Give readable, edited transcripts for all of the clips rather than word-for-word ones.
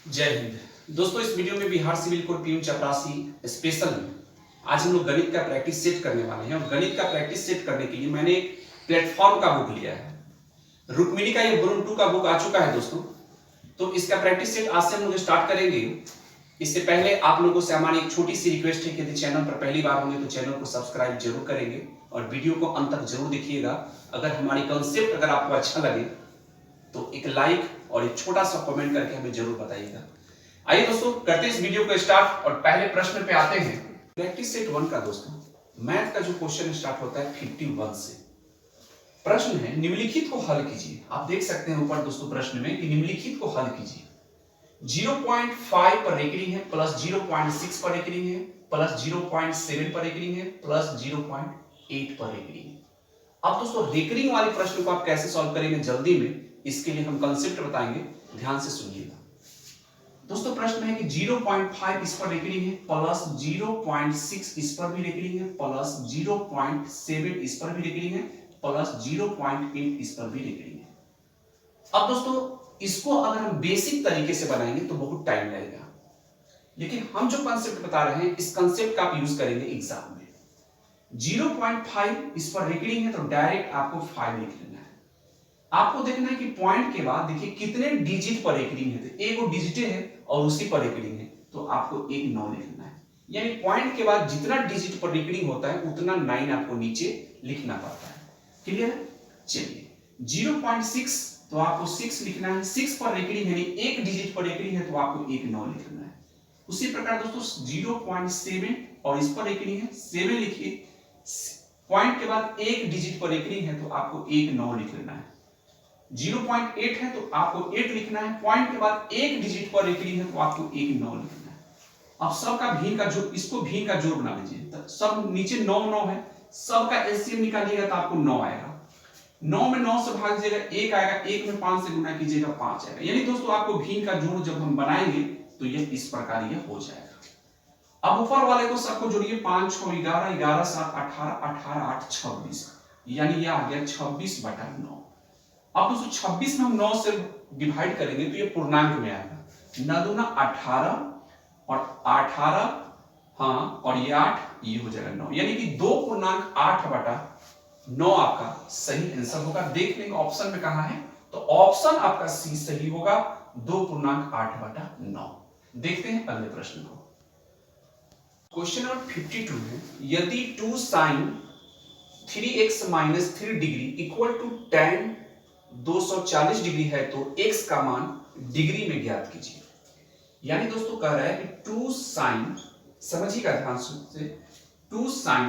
जय हिंद दोस्तों। इस वीडियो में बिहार सिविल कोड पीयू चपरासी स्पेशल में आज हम लोग गणित का प्रैक्टिस सेट करने वाले हैं। और गणित का प्रैक्टिस सेट करने के लिए मैंने एक प्लेटफॉर्म का बुक लिया है। रुक्मिणी का ये ब्रून 2 का बुक आ चुका है दोस्तों। तो इसका प्रैक्टिस सेट आज से हम लोग स्टार्ट करेंगे। इससे पहले आप लोगों से हमारी एक छोटी सी रिक्वेस्ट है कि यदि चैनल पर पहली बार होंगे तो चैनल को सब्सक्राइब जरूर करेंगे और वीडियो को अंत तक जरूर देखिएगा। अगर हमारी कंसेप्ट अगर आपको अच्छा लगे तो एक लाइक और एक छोटा सा कमेंट करके हमें जरूर बताइएगा। आइए दोस्तों करते हैं इस वीडियो को स्टार्ट और पहले प्रश्न पे आते हैं। प्रैक्टिस सेट 1 का दोस्तों मैथ का जो क्वेश्चन स्टार्ट होता है 51 से। प्रश्न है निम्नलिखित को हल कीजिए। आप देख सकते हैं ऊपर दोस्तों प्रश्न में कि निम्नलिखित को हल कीजिए। 0.5 पर रेकरिंग है, प्लस 0.6 पर रेकरिंग है, प्लस 0.7 पर रेकरिंग है, प्लस 0.8 पर रेकरिंग है। अब दोस्तों रेकरिंग वाले प्रश्न को आप कैसे सॉल्व करेंगे जल्दी में, इसके लिए हम कंसेप्ट बताएंगे, ध्यान से सुनिएगा। दोस्तों प्रश्न है कि 0.5 इस पर रेकरिंग है, प्लस 0.6 इस पर भी रेकरिंग है, प्लस 0.7 इस पर भी रेकरिंग है, प्लस 0.8 इस पर भी रेकरिंग है। अब दोस्तों इसको अगर हम बेसिक तरीके से बनाएंगे तो बहुत टाइम लगेगा, लेकिन हम जो कंसेप्ट बता रहे हैं इस कंसेप्ट का आप यूज करेंगे एग्जाम में। 0.5 इस पर रेकरिंग है तो डायरेक्ट आपको 5 लिख लेना है। आपको देखना है कि पॉइंट के बाद देखिए कितने डिजिट पर रेकरिंग है, तो एक डिजिट है और उसी पर रेकरिंग है तो आपको एक 9 लिखना है। यानी पॉइंट के बाद जितना डिजिट पर रेकरिंग होता है उतना 9 आपको नीचे लिखना पड़ता है। क्लियर है? चलिए 0.6 तो आपको 6 लिखना है। 6 पर रेकरिंग है, एक डिजिट पर रेकरिंग है तो आपको एक 9 लिखना है। उसी प्रकार दोस्तों 0.7 और इस पर रेकरिंग है 7 लिखिए। पॉइंट के बाद एक डिजिट पर रेकरिंग है तो आपको एक 9 लिख लेना है। 0.8 है तो आपको 8 लिखना है। पॉइंट के बाद एक डिजिट पर रेकरिंग है तो आपको एक 9 लिखना है। अब सबका भिन्न का जोड़, इसको भिन्न का जोड़ बना लीजिए। तो सब नीचे 9 9 है, सबका एलसीएम निकालिएगा तो आपको 9 आएगा। 9 में 9 से भाग दीजिएगा 1 आएगा, 1 में 5 से गुना कीजिएगा 5 आएगा। यानी दोस्तों आपको भिन्न का जोड़ जब हम बनाएंगे तो यह इस प्रकार यह हो जाएगा। अब ऊपर वाले को सबको जोड़िए, 5 6 11, 11 7 18, 18 8 26, यानी यह आ गया 26/9। अब दोस्तों 26 में हम 9 से डिवाइड करेंगे तो ये पूर्णांक में आएगा। 9 दूना 18 और 18, हाँ, और ये 8, ये हो जाएगा 9, यानी कि 2.8/9 आपका सही आंसर होगा। देख लेंगे ऑप्शन में कहा है, तो ऑप्शन आपका सी सही होगा, 2.8/9। देखते हैं अगले प्रश्न को। क्वेश्चन नंबर 52 है, यदि 2 sin 3x - 3 degree equal to tan 240 degree है तो x का मान डिग्री में ज्ञात कीजिए। यानी दोस्तों कह रहा है कि 2 sin, समझिएगा ध्यान से, 2 sin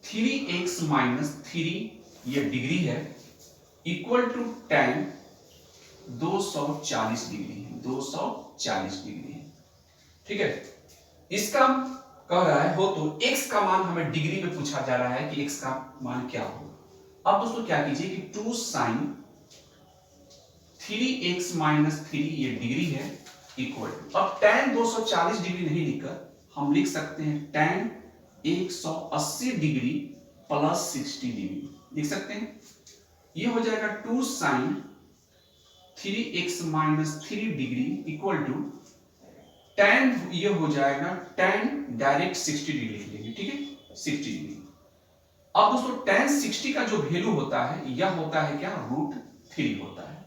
3x - 3 ये डिग्री है इक्वल टू tan 240 डिग्री है, 240 डिग्री है। ठीक है, इसका कह रहा है हो तो x का मान हमें डिग्री में पूछा जा रहा है कि x का मान क्या होगा। अब दोस्तों क्या कीजिए कि 2 sin 3x - 3 ये डिग्री है इक्वल टू, अब tan 240 डिग्री नहीं लिखकर हम लिख सकते हैं tan 180 डिग्री प्लस 60 डिग्री लिख सकते हैं। ये हो जाएगा 2 sin 3x - 3 degree equal to tan, ये हो जाएगा tan डायरेक्ट 60 डिग्री लिख लेंगे। ठीक है, 60 डिग्री। अब दोस्तों tan 60 का जो वैल्यू होता है यह होता है क्या, √3 होता है।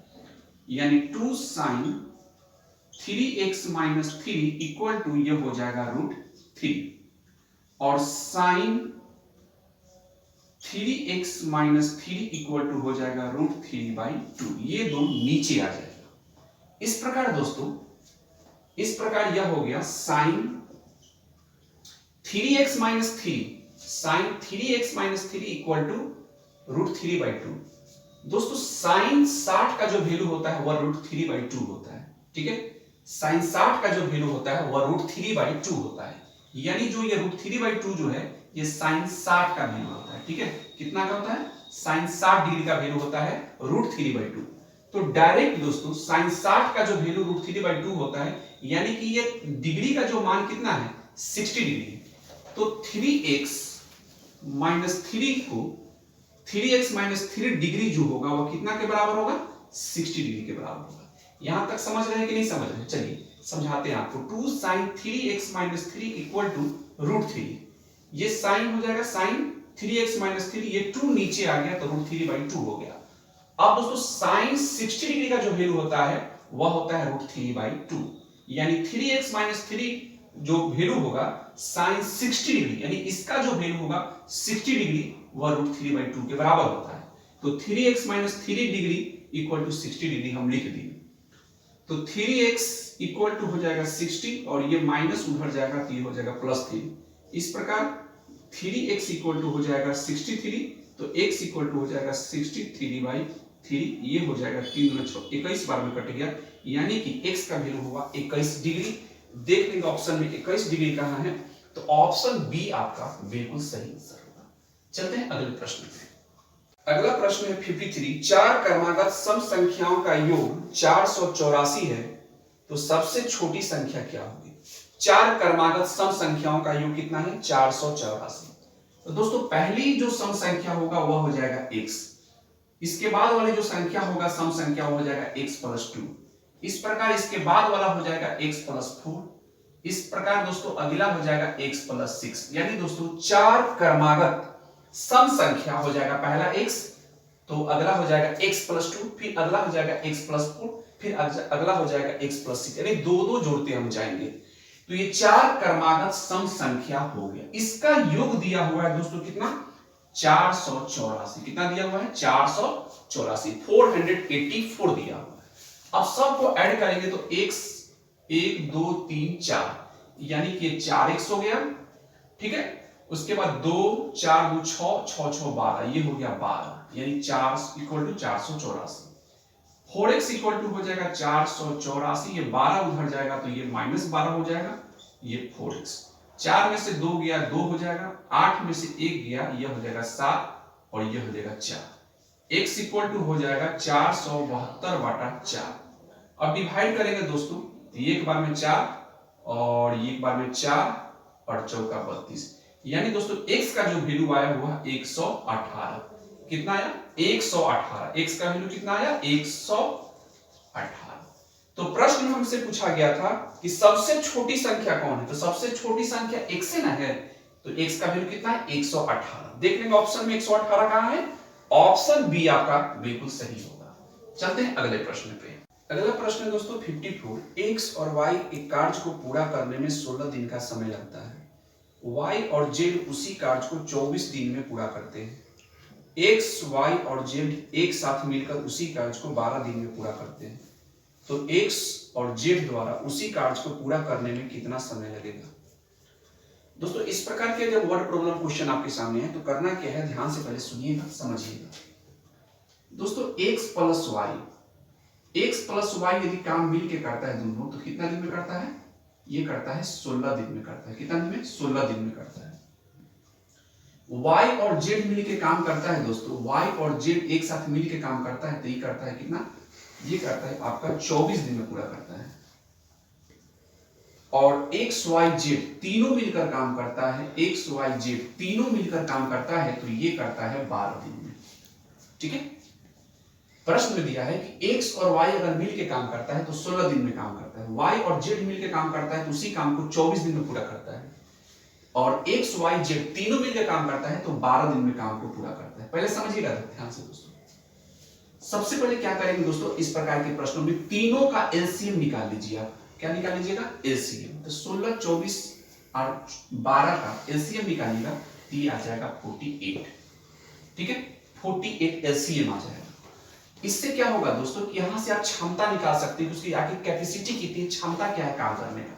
यानी 2 sin 3x - 3 इक्वल टू ये हो जाएगा √3 और sin 3x - 3 इक्वल टू हो जाएगा √3/2। ये दो नीचे आ जाएगा। इस प्रकार दोस्तों, इस प्रकार यह हो गया sin 3x - 3, sin 3x - 3 equal to √3/2। दोस्तों sin 60 का जो वैल्यू होता है वह √3/2 होता है। ठीक है, sin 60 का जो वैल्यू होता है वह √3/2 होता है। यानी जो ये √3/2 जो है ये sin 60 का वैल्यू होता है। ठीक है, कितना का होता है, sin 60 डिग्री का वैल्यू होता है √3/2। तो डायरेक्ट दोस्तों sin 60 का जो वैल्यू √3/2 होता है, यानी कि ये डिग्री का जो मान कितना है, 60 डिग्री। तो 3x - 3 को 3x - 3 डिग्री जो होगा वह कितना के बराबर होगा, 60 डिग्री के बराबर होगा। यहां तक समझ रहे हैं कि नहीं समझ रहे? चलिए समझाते हैं आपको। 2 sin 3x - 3 इक्वल टू √3। ये साइन हो जाएगा sin 3x - 3, ये 2 नीचे आ गया तो √3/2 हो गया। अब दोस्तों साइन 60 डिग्री का जो वैल्यू होता है वह होता है √3/2, यानी 3x - 3 जो वैल्यू होगा साइन 60 डिग्री, यानी इसका जो वैल्यू होगा 60 डिग्री वह √3/2 के बराबर होता है। तो 3x - 3 degree equal to 60 degree हम लिख दिए। तो 3x इक्वल टू हो जाएगा 60 और ये माइनस उधर जाएगा तो ये हो जाएगा +3। इस प्रकार 3x इक्वल टू हो जाएगा 63, तो x इक्वल टू हो जाएगा 63/3, ये हो जाएगा 3 × 6 21 बार में कट गया, यानी कि x का वैल्यू होगा 21 डिग्री। देख लेंगे ऑप्शन में 21 डिग्री कहां है, तो ऑप्शन बी आपका बिल्कुल सही आंसर होगा। चलते हैं अगले प्रश्न पे। अगला प्रश्न है 53। 4 क्रमागत सम संख्याओं का योग 484 है, तो सबसे छोटी संख्या क्या होगी? 4 क्रमागत सम संख्याओं का योग कितना है? 484। तो दोस्तों पहली जो सम संख्या होगा वह हो जाएगा x, इसके बाद वाली जो संख्या होगा सम संख्या वो हो जाएगा x + 2, इस प्रकार इसके बाद वाला हो जाएगा x + 4, इस प्रकार दोस्तों अगला हो जाएगा x + 6, यानी दोस्तों 4 क्रमागत सम संख्या हो जाएगा पहला x, तो अगला हो जाएगा x + 2, फिर अगला हो जाएगा x + 4, फिर अगला हो जाएगा x + 6, यानी दो दो जोड़ते हम जाएंगे। तो ये 4 क्रमागत सम संख्या हो गया। इसका योग दिया हुआ है दोस्तों कितना? 484। कितना दिया हुआ है? 484, 484 दिया हुआ है। अब सबको ऐड करेंगे तो x 1 2 3 4, यानी कि 4x हो गया, ठीक है। उसके बाद 2 4 2 6 6 6 12, ये हो गया 12, यानी 4 = 484। 4x = हो जाएगा 484, ये 12 उधर जाएगा तो ये -12 हो जाएगा, ये 4x। 4 में से 2 गया 2 हो जाएगा, 8 में से 1 गया यह हो जाएगा 7 और यह हो जाएगा 4। x = हो जाएगा 472/4। अब डिवाइड करेंगे दोस्तों, एक बार में 4 और एक बार में 4 और चौका 32, यानी दोस्तों x का जो वैल्यू आया हुआ 118। कितना आया? 118। x का वैल्यू कितना आया? 118। तो प्रश्न में हमसे पूछा गया था कि सबसे छोटी संख्या कौन है, तो सबसे छोटी संख्या x है ना है, तो x का वैल्यू कितना है? 118। देख लेंगे ऑप्शन में 118 कहां है? ऑप्शन बी आपका बिल्कुल सही होगा। चलते हैं अगले प्रश्न पे। अगला प्रश्न है दोस्तों 54। x और y एक कार्य को पूरा करने में 16 दिन का समय लगता है, y और z उसी कार्य को 24 दिन में पूरा करते हैं। x, y और z एक साथ मिलकर उसी कार्य को 12 दिन में पूरा करते हैं, तो x और z द्वारा उसी कार्य को पूरा करने में कितना समय लगेगा? दोस्तों इस प्रकार के जब वर्ड प्रॉब्लम क्वेश्चन आपके सामने है तो करना क्या है, ध्यान से पहले सुनिएगा, समझिएगा। दोस्तों x + y यदि काम मिल के करता है दोनों, तो कितना दिन में करता है? ये करता है 16 दिन में करता है। कितना दिन में? 16 दिन में करता है। y और z मिल के काम करता है दोस्तों, y और z एक साथ मिल के काम करता है तो ये करता है कितना? ये करता है आपका 24 दिन में पूरा करता है। और x y z तीनों मिलकर काम करता है, x y z तीनों मिलकर काम करता है तो ये करता है 12 दिन में। ठीक है, प्रश्न में दिया है कि x और y अगर मिल के काम करता है तो 16 दिन में काम करता है, y और z मिल के काम करता है तो उसी काम को 24 दिन में पूरा करता है, और x y z तीनों मिलकर काम करता है तो 12 दिन में काम को पूरा करता है। पहले समझिएगा ध्यान से दोस्तों। सबसे पहले क्या करेंगे दोस्तों, इस प्रकार के प्रश्नों में तीनों का एलसीएम निकाल लीजिए। आप क्या निकाल लीजिएगा? एलसीएम। तो 16, 24 और 12 का एलसीएम निकालिएगा तो ये आ जाएगा 48। ठीक है, 48 एलसीएम आ जाएगा। इससे क्या होगा दोस्तों कि यहां से आप क्षमता निकाल सकते हैं, उसकी आखिर कैपेसिटी कितनी, क्षमता क्या है काम करने का।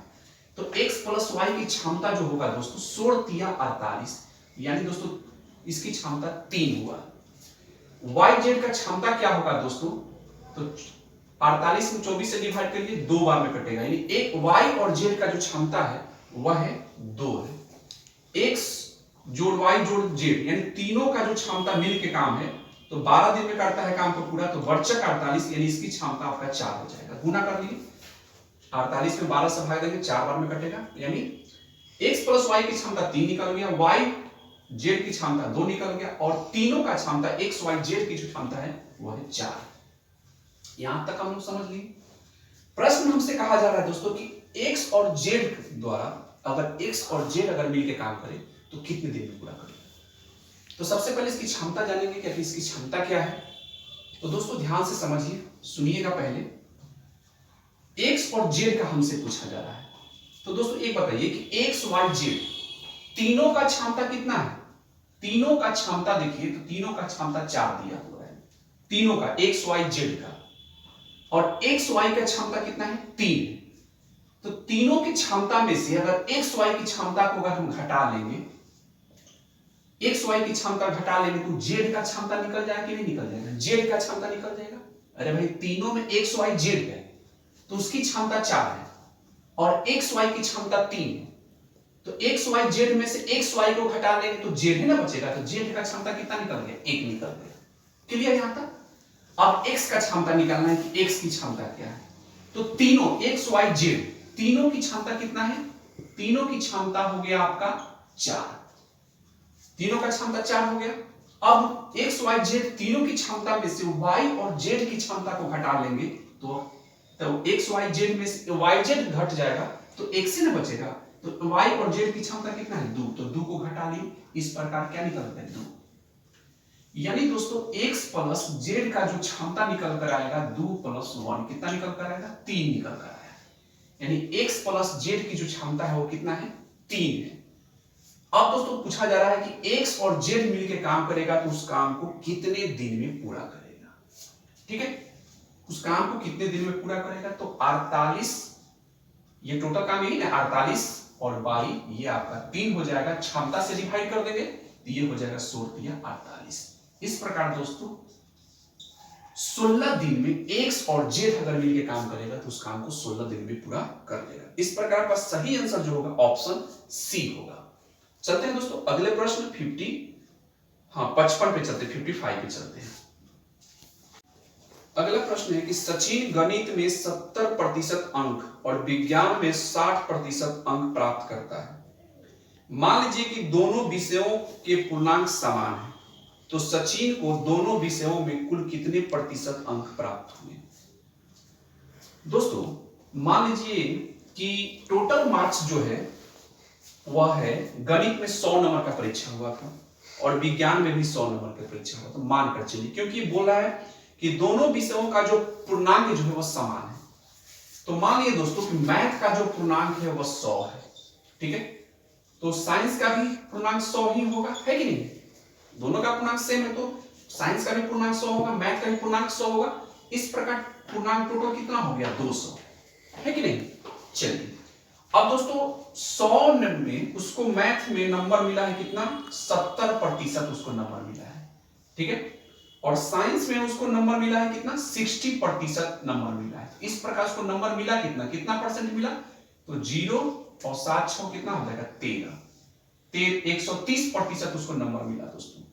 तो x + y की क्षमता जो होगा दोस्तों 16 × 48, यानी दोस्तों इसकी क्षमता 3 हुआ। yz का क्षमता क्या होगा दोस्तों, तो 48 में 24 से डिवाइड करिए, 2 बार में कटेगा, यानी एक y और z का जो क्षमता है वह है 2 है। x + y + z यानी तीनों का जो क्षमता मिल के काम है तो 12 दिन में करता है काम को पूरा, तो वर्चक 48, यानी इसकी क्षमता आपका 4 हो जाएगा। गुना कर लीजिए, 48 में 12 से भाग देंगे, 4 बार में कटेगा, यानी x + y की क्षमता 3 निकल गया, y z की क्षमता 2 निकल गया, और तीनों का क्षमता x y z की जो क्षमता है वो है 4। यहां तक हम लोग समझ लिए। प्रश्न हमसे कहा जा रहा है दोस्तों कि x और z द्वारा अगर x और z अगर मिलकर काम करें तो कितने दिन में पूरा करें। तो सबसे पहले इसकी क्षमता जानेंगे कि इसकी क्षमता क्या है। तो दोस्तों ध्यान से समझिए, सुनिएगा। पहले x और z का हमसे पूछा जा रहा है। तो दोस्तों एक बताइए कि x y z तीनों का क्षमता कितना है। तीनों का क्षमता देखिए तो तीनों का क्षमता 4 दिया हुआ है, तीनों का x y z का, और x y का क्षमता कितना है 3। तो तीनों की क्षमता में से अगर x y की क्षमता को अगर हम घटा लेंगे, x y की क्षमता घटा लेंगे तो z का क्षमता निकल जाएगा कि नहीं निकल जाएगा। z का क्षमता निकल जाएगा। अरे भाई तीनों में x y z है तो उसकी क्षमता 4 है और x y की क्षमता 3 है। तो x y z में से x y को घटा लेंगे तो z ही ना बचेगा। तो z का क्षमता कितना निकल गया, 1 निकल गया। क्लियर यहां तक। अब x का क्षमता निकालना है कि x की क्षमता क्या है। तो तीनों x y z तीनों की क्षमता कितना है, तीनों की क्षमता हो गया आपका 4। तीनों का क्षमता 4 हो गया। अब x y z तीनों की क्षमता में से y और z की क्षमता को घटा लेंगे तो x y z में से y z घट जाएगा तो x ही ना बचेगा। तो y और z की क्षमता कितना है 2, तो 2 को घटा ली। इस प्रकार क्या निकलता है 2। यानी दोस्तों x प्लस z का जो क्षमता निकल कर आएगा 2 प्लस 1 कितना निकल कर आएगा 3 निकल कर आएगा। यानी x प्लस z की जो क्षमता है वो कितना है 3 है। अब दोस्तों पूछा जा रहा है कि x और z मिलकर काम करेगा तो उस काम को कितने दिन में पूरा करेगा। ठीक है, उस काम को कितने दिन में पूरा करेगा। तो 48, ये टोटल काम यही ना 48 और 22 ये आपका 3 हो जाएगा। क्षमता से डिवाइड कर देंगे तो ये हो जाएगा 16 48। इस प्रकार दोस्तों 16 दिन में x और z अगर मिलकर काम करेगा तो उस काम को 16 दिन में पूरा कर लेगा। इस प्रकार का सही आंसर जो होगा ऑप्शन सी होगा। चलते हैं दोस्तों अगले प्रश्न 55 पे चलते, 55 पे चलते हैं। अगला प्रश्न है कि सचिन गणित में 70% अंक और विज्ञान में 60% अंक प्राप्त करता है। मान लीजिए कि दोनों विषयों के पूर्णांक समान हैं, तो सचिन को दोनों विषयों में कुल कितने प्रतिशत अंक प्राप्त हुए। दोस्तों मान लीजिए कि टोटल मार्क्स जो है वह है गणित में 100 नंबर का परीक्षा हुआ था और विज्ञान में भी 100 नंबर का परीक्षा हुआ था। मानकर चलिए क्योंकि बोला है कि दोनों विषयों का जो पूर्णांक जो है वह समान है। तो मान लीजिए दोस्तों कि मैथ का जो पूर्णांक है वह 100 है। ठीक है, तो साइंस का भी पूर्णांक 100 ही होगा, है कि नहीं। दोनों का पूर्णांक सेम है तो साइंस का भी पूर्णांक 100 होगा, मैथ का भी पूर्णांक 100 होगा। इस प्रकार पूर्णांक टोटल कितना हो गया 200, है कि नहीं। चलिए अब दोस्तों 100 में उसको मैथ में नंबर मिला है कितना 70% उसको नंबर मिला है। ठीक है, और साइंस में उसको नंबर मिला है कितना 60% नंबर मिला है। इस प्रकार उसको नंबर मिला कितना परसेंट मिला। तो 0 और 7 6 कितना हो जाएगा 13, 130% उसको नंबर मिला दोस्तों।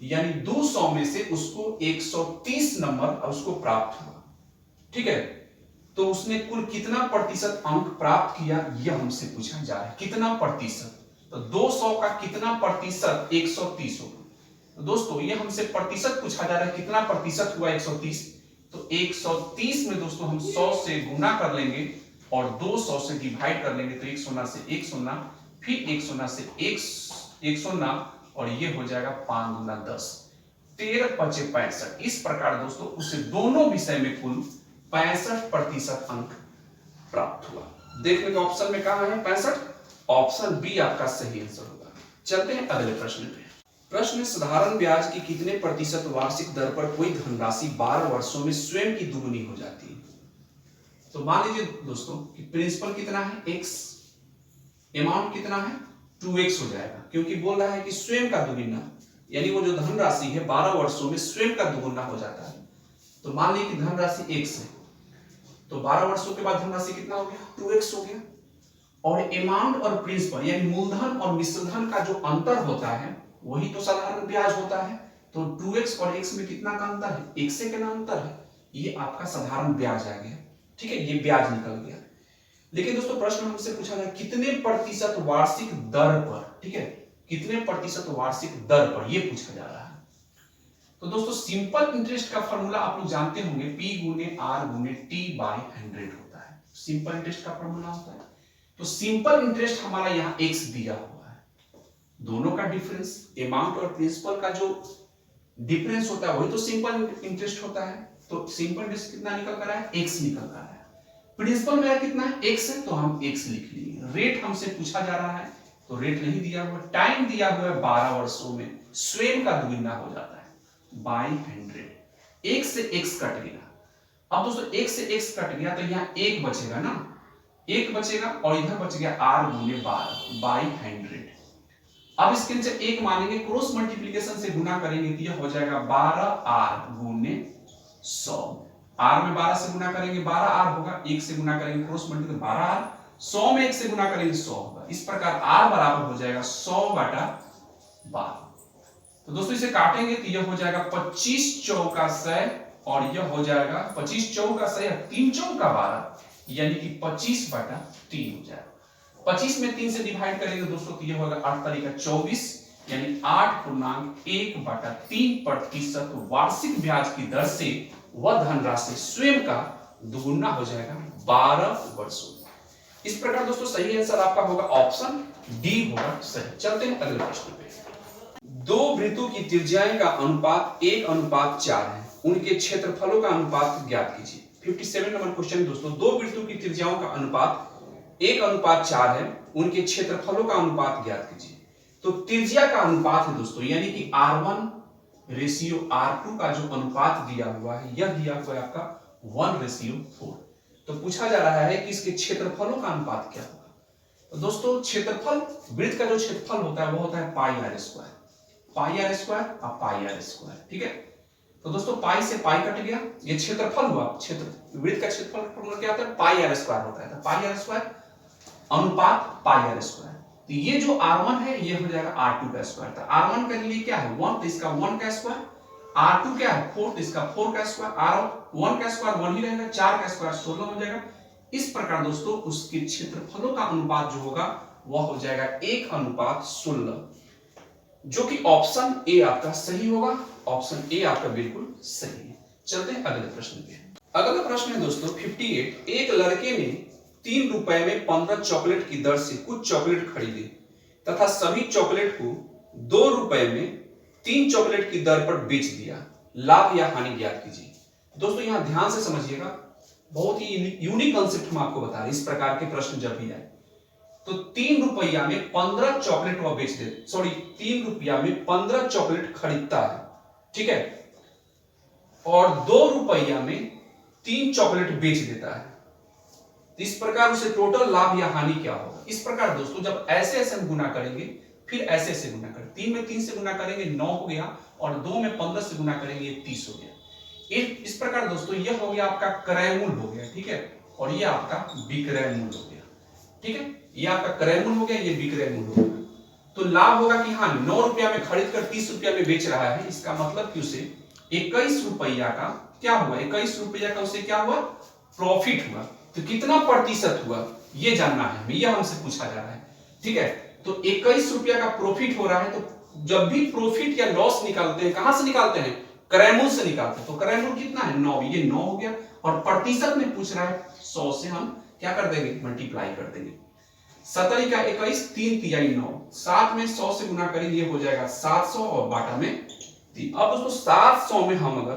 यानी 200 में से उसको 130 नंबर उसको प्राप्त हुआ। ठीक है, तो उसने कुल कितना प्रतिशत अंक प्राप्त किया यह हमसे पूछा जा रहा है। कितना प्रतिशत, तो 200 का कितना प्रतिशत 130 होगा। तो दोस्तों ये हमसे प्रतिशत पूछा जा रहा है, कितना प्रतिशत हुआ 130। तो 130 में दोस्तों हम 100 से गुना कर लेंगे और 200 से डिवाइड कर लेंगे। तो 1 शून्य से 1 शून्य, फिर 1 शून्य से 1 शून्य और ये हो जाएगा 5 गुना 10, 13 पचे 65। इस प्रकार दोस्तों उसे दोनों विषय में कुल 65% अंक प्राप्त हुआ। देखने का ऑप्शन में कहा है 65, ऑप्शन बी आपका सही आंसर होगा। चलते हैं अगले प्रश्न पे। प्रश्न साधारण ब्याज की कितने प्रतिशत वार्षिक दर पर कोई धनराशि 12 वर्षों में स्वयं की दुगुनी हो जाती है। तो मान लीजिए दोस्तों कि प्रिंसिपल कितना है x, अमाउंट कितना है 2x हो जाएगा, क्योंकि बोल रहा है कि स्वयं का दुगुना, यानी वो जो धनराशि है 12 वर्षों में स्वयं का दुगुना हो जाता है। तो मान लीजिए कि धनराशि x है तो 12 वर्षों के बाद धनराशि कितना हो गया 2x हो गया। और अमाउंट और प्रिंसिपल यानी मूलधन और मिश्रधन का जो अंतर होता है वही तो साधारण ब्याज होता है। तो 2x और x में कितना का अंतर है, 1 से कितना अंतर है, ये आपका साधारण ब्याज आ गया। ठीक है, ये ब्याज निकल गया। लेकिन दोस्तों प्रश्न हमसे पूछा गया कितने प्रतिशत वार्षिक दर पर। ठीक है, कितने प्रतिशत वार्षिक दर पर ये पूछा जा रहा है। तो दोस्तों सिंपल इंटरेस्ट का फॉर्मूला आप लोग जानते होंगे, P गुने R गुने T बाय 100 होता है। सिंपल इंटरेस्ट का फॉर्मूला होता है। तो सिंपल इंटरेस्ट हमारा यहाँ x दिया हुआ है, दोनों का डिफरेंस, अमाउंट और प्रिंसिपल का जो डिफरेंस होता है वही तो सिंपल इंटरेस्ट होता है। तो सिंपल इंटरेस्ट कितना निकल कर रहा है, x निकल रहा है। प्रिंसिपल मेरा कितना है, x है, तो हम x लिख लेंगे। रेट हमसे पूछा जा रहा है तो रेट नहीं दिया हुआ, टाइम दिया हुआ है 12 वर्षों में, स्वयं का दुगुना हो जाता है बाय 100। एक से x कट गया। अब दोस्तों एक से x कट गया तो यहाँ एक बचेगा ना, एक बचेगा और इधर बच गया r गुने 12 बाय 100। अब इसके नीचे एक मानेंगे, क्रॉस मल्टीप्लिकेशन से गुना करेंगे तो यह हो जाएगा 12r गुने 100। r में 12 से गुना करेंगे 12r होगा, 1 से गुना करेंगे क्रॉस मल्टीप्लिकेशन 12r, 100 में 1 से गुना करेंगे 100 होगा। इस प्रकार r बराबर हो जाएगा 100/12। तो दोस्तों इसे काटेंगे तो यह हो जाएगा 25 चौका 100 और यह हो जाएगा 25 चौका 100 या 3 चौका 12, यानी कि 25/3 हो जाएगा। 25 में 3 से डिवाइड करेंगे दोस्तों तो यह होगा 8 तारीख 24, यानी 8.1/3% वार्षिक ब्याज की दर से वह धनराशि स्वयं का दुगुना हो जाएगा 12 वर्षों। इस प्रकार दोस्तों सही आंसर आपका होगा ऑप्शन डी होगा सही। चलते हैं अगले प्रश्न पे। दो वृत्तों की त्रिज्याएं का अनुपात 1:4 है, उनके क्षेत्रफलों का अनुपात ज्ञात कीजिए। 57 नंबर क्वेश्चन दोस्तों, दो वृत्तों की त्रिज्याओं का अनुपात 1:4 है, उनके क्षेत्रफलों का अनुपात ज्ञात कीजिए। तो त्रिज्या का अनुपात है दोस्तों, यानी कि R1:R2 का जो अनुपात दिया हुआ है, यह दिया हुआ है आपका 1:4। तो पूछा जा रहा है कि इसके क्षेत्रफलों का अनुपात क्या होगा। तो दोस्तों क्षेत्रफल, वृत्त का जो क्षेत्रफल होता है वो होता है पाई r स्क्वायर, पाई r स्क्वायर और पाई r स्क्वायर, ठीक है। तो दोस्तों पाई से पाई कट गया, ये क्षेत्रफल हुआ, क्षेत्र वृत्त का क्षेत्रफल फॉर्मूला क्या होता है, पाई r स्क्वायर होता है। तो पाई r स्क्वायर अनुपात पाई r स्क्वायर। तो ये जो r1 है ये हो जाएगा r2 का स्क्वायर। तो r1 के लिए क्या है 1, तो इसका 1 का स्क्वायर, r2 क्या है 4, तो इसका 4 का स्क्वायर, r1 का स्क्वायर 1 ही रहेगा, 4 का स्क्वायर 16 हो जाएगा। इस प्रकार दोस्तों उसके क्षेत्रफलों का अनुपात जो होगा वह हो जाएगा 1:16, जो कि ऑप्शन ए आपका सही होगा। ऑप्शन ए आपका बिल्कुल सही है। चलते हैं अगले प्रश्न पे। अगला प्रश्न है दोस्तों 58। एक लड़के ने 3 रुपए में 15 चॉकलेट की दर से कुछ चॉकलेट खरीदे तथा सभी चॉकलेट को 2 रुपए में 3 चॉकलेट की दर पर बेच दिया, लाभ या हानि ज्ञात कीजिए। दोस्तों यहां ध्यान से समझिएगा, बहुत ही यूनिक कंसेप्ट हम आपको बता रहे हैं। इस प्रकार के प्रश्न जब भी आए तो 3 रुपया में 15 चॉकलेट वह बेच दे, 3 रुपया में 15 चॉकलेट खरीदता है, ठीक है, और 2 रुपया में 3 चॉकलेट बेच देता है। तो इस प्रकार उसे टोटल लाभ या हानि क्या होगा। इस प्रकार दोस्तों जब ऐसे ऐसे हम गुना करेंगे, फिर ऐसे ऐसे गुना करेंगे, 3 में 3 से गुना करेंगे 9 हो गया, और 2 में 15 से गुना करेंगे 30 हो गया। इस प्रकार दोस्तों यह हो गया आपका क्रय मूल्य हो गया, ठीक है, और यह आपका विक्रय मूल्य हो गया, ठीक है। ये आपका क्रय मूल्य हो गया, ये विक्रय मूल्य हो गया। तो लाभ होगा कि हाँ 9 रुपया में खरीद कर 30 रुपया में बेच रहा है, इसका मतलब कि उसे 21 रुपया का क्या हुआ, 21 रुपया का उसे क्या हुआ, प्रॉफिट हुआ। तो कितना प्रतिशत हुआ ये जानना है हमें, यह हमसे पूछा जा रहा है, ठीक है। तो 21 रुपया का प्रॉफिट हो रहा है, तो जब भी प्रॉफिट या लॉस निकालते हैं कहां से निकालते हैं, क्रय मूल्य से निकालते हैं। तो क्रय मूल्य कितना है 9, ये 9 हो गया, और प्रतिशत में पूछ रहा है 100 से हम क्या कर देंगे, मल्टीप्लाई कर देंगे। 17 का 21, 3 तिहाई 9, 7 में 100 से गुना करेंगे ये हो जाएगा 700 और बाटा में 3। अब दोस्तों 700 में हम अगर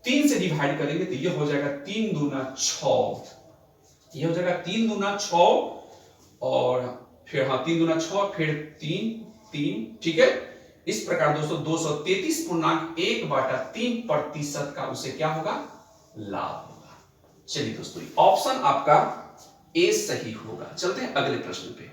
3 से डिवाइड करेंगे तो ये हो जाएगा 3 दूना 6, ये हो जाएगा 3 दूना 6, और फिर हाँ 3 दूना 6, फिर 3, ठीक है। इस प्रकार दोस्तों 233.1/3% का उसे क्या होगा, लाभ होगा। चलिए दोस्तों ऑप्शन आपका ए सही होगा। चलते हैं अगले प्रश्न पे।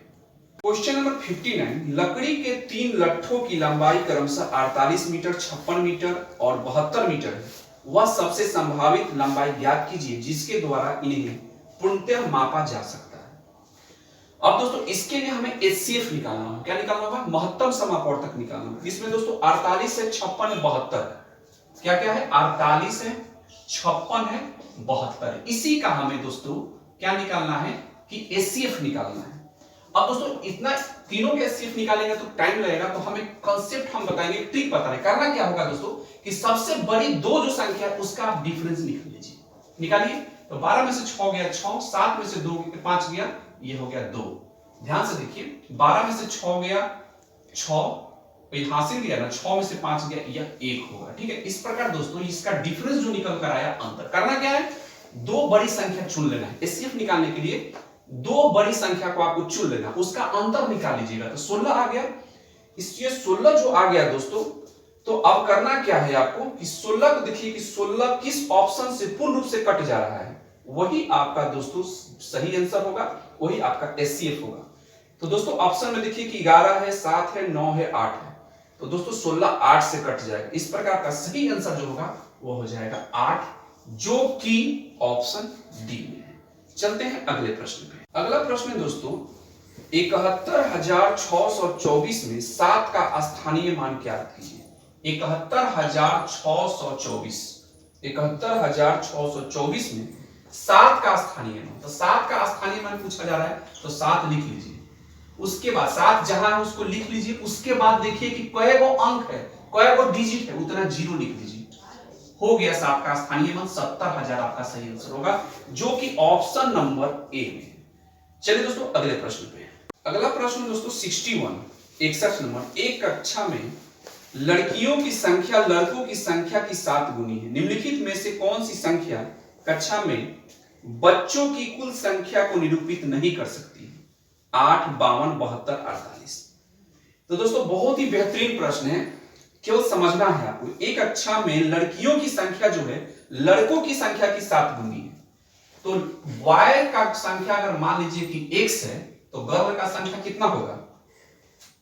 Question number 59। लकड़ी के 3 लट्ठों की लंबाई क्रमशः 48 मीटर, 56 मीटर और 72 मीटर है। वह सबसे संभावित लंबाई ज्ञात कीजिए जिसके द्वारा इन्हें पूर्णतः मापा जा सकता है। अब दोस्तों इसके लिए हमें HCF निकालना होगा। क्या निकालना होगा, महत्तम समापवर्तक निकालना होगा। इसमें दोस्तों 48 है, 56 है, 72 है। क्या क्या है, 48 है, 56 है, 72 है। इसी का हमें दोस्तों क्या निकालना है कि HCF निकालना है। अब दोस्तों इतना तीनों के HCF निकालेंगे तो टाइम लगेगा, तो हमें कांसेप्ट हम बताएंगे, ट्रिक बताने। करना क्या होगा दोस्तों कि सबसे बड़ी 2 जो संख्या है उसका आप डिफरेंस निकाल लीजिए, निकालिए। तो 12 में से 6 गया 6, 7 में से 5 गया, ये हो गया 2। ध्यान से देखिए, 12 में से 6 गया 6, ये हासिल गया ना, 6 में से 5 गया, यह 1 होगा। ठीक है, इस प्रकार दोस्तों इसका डिफरेंस जो निकल कर आया, अंतर करना क्या है, दो बड़ी संख्या चुन लेना है। एचसीएफ निकालने के लिए दो बड़ी संख्या को आपको चुन लेना, उसका अंतर निकाल लीजिएगा। तो 16 आ गया, इसलिए 16 जो आ गया दोस्तों, तो अब करना क्या है आपको कि 16 को देखिए कि 16 किस ऑप्शन से पूर्ण रूप से कट जा रहा है, वही आपका दोस्तों सही आंसर होगा, वही आपका एचसीएफ होगा। तो दोस्तों ऑप्शन में देखिए कि 11 है, 7 है, 9 है, 8 है, तो दोस्तों 16 8 से कट जाएगा। इस प्रकार का सही आंसर जो होगा वो हो जाएगा 8, जो कि ऑप्शन डी में है। चलते हैं अगले प्रश्न पे। अगला प्रश्न है दोस्तों 71,624 में 7 का स्थानीय मान क्या कीजिए। 71,624 में 7 का स्थानीय मान, तो 7 का स्थानीय मान पूछा जा रहा है, तो 7 लिख लीजिए। उसके बाद 7 जहां है उसको लिख लीजिए। उसके बाद देखिए कि कै गो अंक है, कै गो डिजिट है, उतना 0 लिख दीजिए। हो गया 7 का स्थानीय मान 70,000 आपका सही आंसर होगा, जो कि ऑप्शन नंबर ए में है। चलिए दोस्तों अगले प्रश्न पे। अगला प्रश्न दोस्तों 61 नंबर। एक कक्षा में लड़कियों की संख्या लड़कों की संख्या की 7 गुनी है। निम्नलिखित में से कौन सी संख्या कक्षा में बच्चों की कुल संख्या को निरूपित नहीं कर सकती? 8, 52, 72, 48। तो दोस्तों बहुत ही बेहतरीन प्रश्न है, केवल समझना है आपको। एक कक्षा में लड़कियों की संख्या जो है लड़कों की संख्या की 7 गुनी है। तो बॉय का संख्या अगर मान लीजिए कि x है, तो गर्ल का संख्या कितना होगा?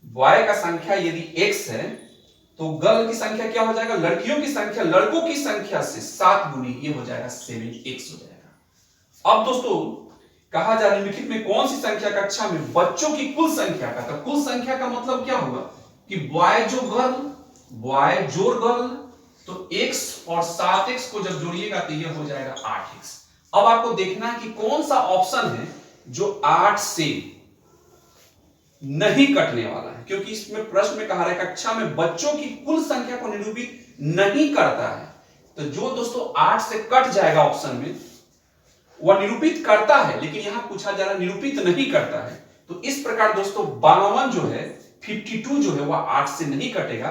बॉय का संख्या यदि x है तो गर्ल की संख्या क्या हो जाएगा? लड़कियों की संख्या लड़कों की संख्या से 7 गुनी, ये हो जाएगा 7x हो जाएगा। अब दोस्तों कहा जा निम्नलिखित में कौन सी संख्या कक्षा में बच्चों की कुल संख्या का, तो कुल संख्या का मतलब क्या होगा कि बॉय जो गर्ल, तो x और 7x को जब जोड़िएगा तो ये हो जाएगा 8x। अब आपको देखना है कि कौन सा ऑप्शन है जो 8 से नहीं कटने वाला है, क्योंकि इसमें प्रश्न में कहा रहा है कक्षा में बच्चों की कुल संख्या को निरूपित नहीं करता है। तो जो दोस्तों 8 से कट जाएगा ऑप्शन में, वह निरूपित करता है, लेकिन यहां पूछा जा रहा है निरूपित नहीं करता है। तो इस प्रकार दोस्तों 52 जो है, 52 जो है वह 8 से नहीं कटेगा,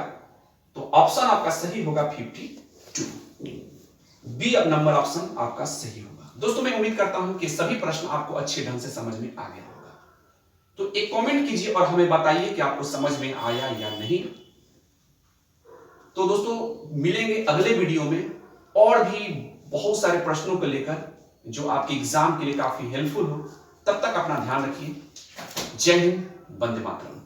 तो ऑप्शन आपका सही होगा 52, बी नंबर ऑप्शन आपका सही होगा। दोस्तों मैं उम्मीद करता हूं कि सभी प्रश्न आपको अच्छे ढंग से समझ में आ गया होगा। तो एक कमेंट कीजिए और हमें बताइए कि आपको समझ में आया या नहीं। तो दोस्तों मिलेंगे अगले वीडियो में और भी बहुत सारे प्रश्नों को लेकर जो आपके एग्जाम के लिए काफी हेल्पफुल हो। तब तक अपना ध्यान रखिए। जय हिंद, वंदे मातरम।